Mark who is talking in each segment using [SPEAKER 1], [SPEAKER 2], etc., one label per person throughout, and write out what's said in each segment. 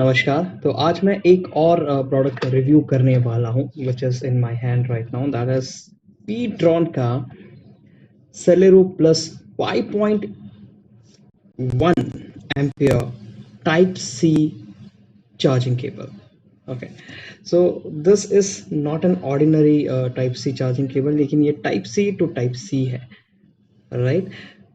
[SPEAKER 1] नमस्कार। तो आज मैं एक और प्रोडक्ट रिव्यू करने वाला हूँ which is in my hand right now, that is pTron का Celero plus 5.1 ampere type C charging cable. Okay, so this is not an ordinary type C charging cable, लेकिन ये type C to type C है, right.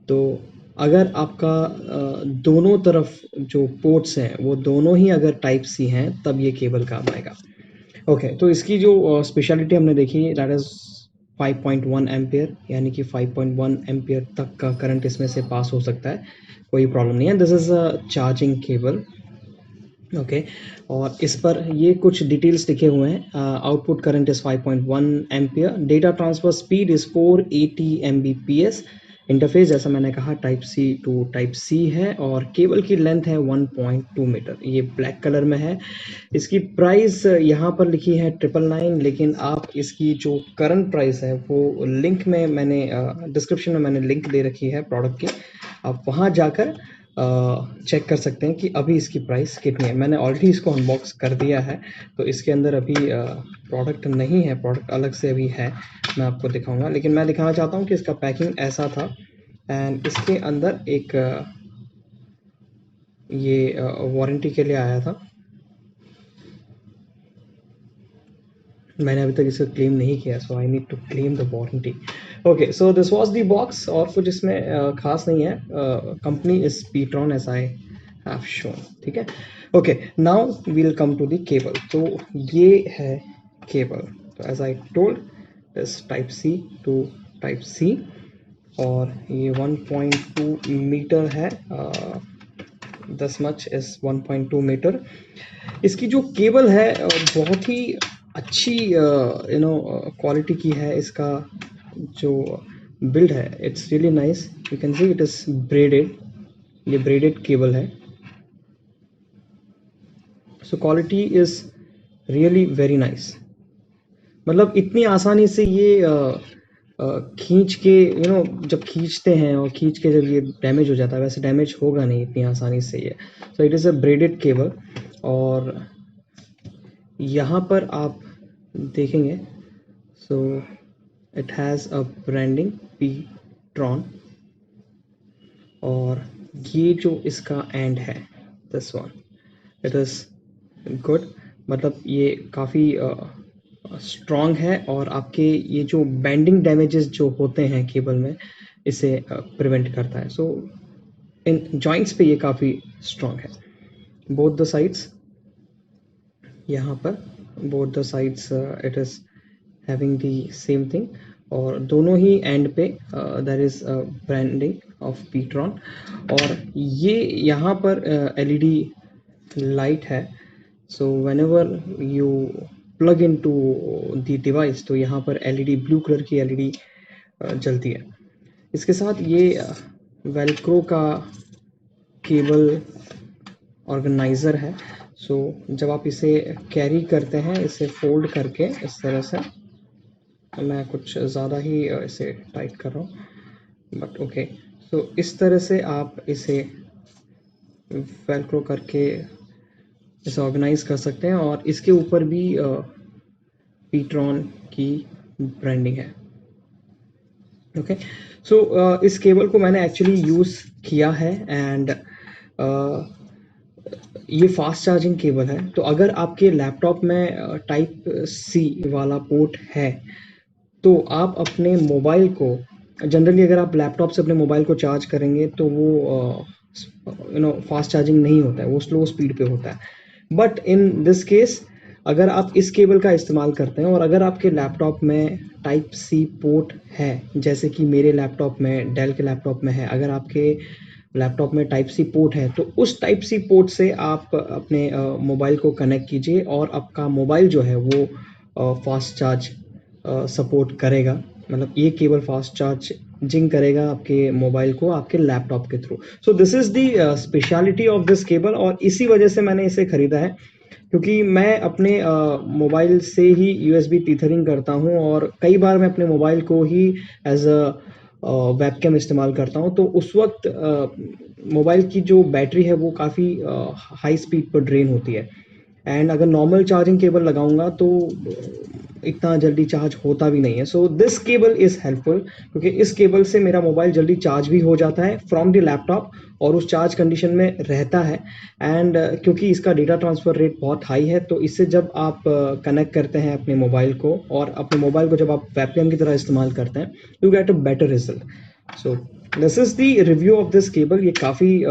[SPEAKER 1] तो अगर आपका दोनों तरफ जो पोर्ट्स हैं वो दोनों ही अगर टाइप सी हैं तब ये केबल काम आएगा। ओके, तो इसकी जो स्पेशलिटी हमने देखी दैट इज़ 5.1 एम्पियर, यानी कि 5.1 एम्पियर तक का करंट इसमें से पास हो सकता है, कोई प्रॉब्लम नहीं है। This is a charging cable. Okay, और इस पर ये कुछ डिटेल्स लिखे हुए हैं। Output current is 5.1 ampere, data transfer speed is 480 Mbps। Interface जैसा मैंने कहा type C to type C है, और केबल की लेंथ है 1.2 मीटर। ये ब्लैक कलर में है। इसकी प्राइस यहाँ पर लिखी है 999, लेकिन आप इसकी जो करंट प्राइस है वो लिंक में मैंने डिस्क्रिप्शन में मैंने लिंक दे रखी है प्रोडक्ट की, आप वहाँ जाकर चेक कर सकते हैं कि अभी इसकी प्राइस कितनी है। मैंने ऑलरेडी इसको अनबॉक्स कर दिया है, तो इसके अंदर अभी प्रोडक्ट नहीं है, प्रोडक्ट अलग से अभी है, मैं आपको दिखाऊंगा। लेकिन मैं दिखाना चाहता हूँ कि इसका पैकिंग ऐसा था, एंड इसके अंदर एक ये वारंटी के लिए आया था। मैंने अभी तक इसे क्लेम नहीं किया, so I need to claim the warranty. Okay, so this was the box, और कुछ इसमें खास नहीं है। Company is pTron as I have shown, ठीक है। Okay, now we'll come to the cable. तो ये है केबल। तो as I told, this type C to type C, और ये 1.2 मीटर है। This much is 1.2 metre. इसकी जो केबल है बहुत ही अच्छी क्वालिटी की है। इसका जो बिल्ड है it's really nice. You can see it is braided, ये ब्रेडेड केबल है। So quality is really very nice. मतलब इतनी आसानी से ये खींच के जब खींचते हैं और खींच के जब ये डैमेज हो जाता है, वैसे डैमेज होगा नहीं इतनी आसानी से ये। So it is a braided cable, और यहाँ पर आप देखेंगे, so it has a branding Ptron, और ये जो इसका एंड है this one, it is good. मतलब ये काफ़ी स्ट्रॉन्ग है, और आपके ये जो बेंडिंग डैमेजेस जो होते हैं केबल में, इसे प्रिवेंट करता है। सो इन जॉइंट्स पे ये काफ़ी स्ट्रॉन्ग है। बोथ द साइड्स, यहाँ पर both the sides it is having the same thing, और दोनों ही एंड पे there is branding of Ptron. और ये यहाँ पर एलईडी लाइट है। So whenever you plug into the device, तो यहाँ पर एलईडी, ब्लू कलर की एलईडी जलती है। इसके साथ ये वेलक्रो का केबल ऑर्गेनाइज़र है। सो जब आप इसे कैरी करते हैं, इसे फोल्ड करके इस तरह से, मैं कुछ ज़्यादा ही इसे टाइट कर रहा हूँ, बट ओके। सो इस तरह से आप इसे वेलक्रो करके इसे ऑर्गेनाइज कर सकते हैं, और इसके ऊपर भी पीट्रॉन की ब्रांडिंग है। ओके, सो इस केबल को मैंने एक्चुअली यूज़ किया है, एंड ये फास्ट चार्जिंग केबल है। तो अगर आपके लैपटॉप में टाइप सी वाला पोर्ट है, तो आप अपने मोबाइल को, जनरली अगर आप लैपटॉप से अपने मोबाइल को चार्ज करेंगे तो वो फास्ट चार्जिंग नहीं होता है, वो स्लो स्पीड पे होता है। बट इन दिस केस, अगर आप इस केबल का इस्तेमाल करते हैं, और अगर आपके लैपटॉप में टाइप सी पोर्ट है, जैसे कि मेरे लैपटॉप में, डेल के लैपटॉप में है, अगर आपके लैपटॉप में टाइप सी पोर्ट है, तो उस टाइप सी पोर्ट से आप अपने मोबाइल को कनेक्ट कीजिए, और आपका मोबाइल जो है वो फास्ट चार्ज सपोर्ट करेगा। मतलब ये केबल फास्ट चार्जिंग करेगा आपके मोबाइल को आपके लैपटॉप के through. So this is the speciality of this cable, और इसी वजह से मैंने इसे ख़रीदा है, क्योंकि मैं अपने मोबाइल से ही USB टीथरिंग करता हूँ, और कई बार मैं अपने मोबाइल को ही एज अ वेबकैम इस्तेमाल करता हूँ, तो उस वक्त मोबाइल की जो बैटरी है वो काफ़ी हाई स्पीड पर ड्रेन होती है। एंड अगर नॉर्मल चार्जिंग केबल लगाऊंगा तो इतना जल्दी चार्ज होता भी नहीं है। So this cable is helpful, क्योंकि इस केबल से मेरा मोबाइल जल्दी चार्ज भी हो जाता है फ्रॉम द लैपटॉप और उस चार्ज कंडीशन में रहता है। एंड क्योंकि इसका डेटा ट्रांसफ़र रेट बहुत हाई है, तो इससे जब आप कनेक्ट करते हैं अपने मोबाइल को, और अपने मोबाइल को जब आप वेबकैम की तरह इस्तेमाल करते हैं, you get a better result. So this is the review of this cable. ये काफ़ी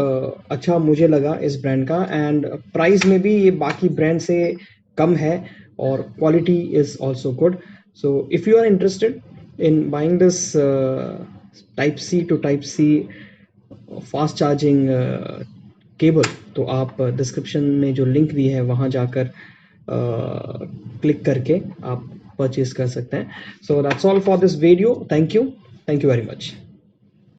[SPEAKER 1] अच्छा मुझे लगा इस ब्रांड का, एंड प्राइस में भी ये बाकी ब्रांड से कम है, और quality is also good. So if you are interested in buying this type C to type C fast charging cable, तो आप डिस्क्रिप्शन में जो लिंक दी है वहाँ जाकर क्लिक करके आप परचेज कर सकते हैं। So that's all for this video. Thank you very much.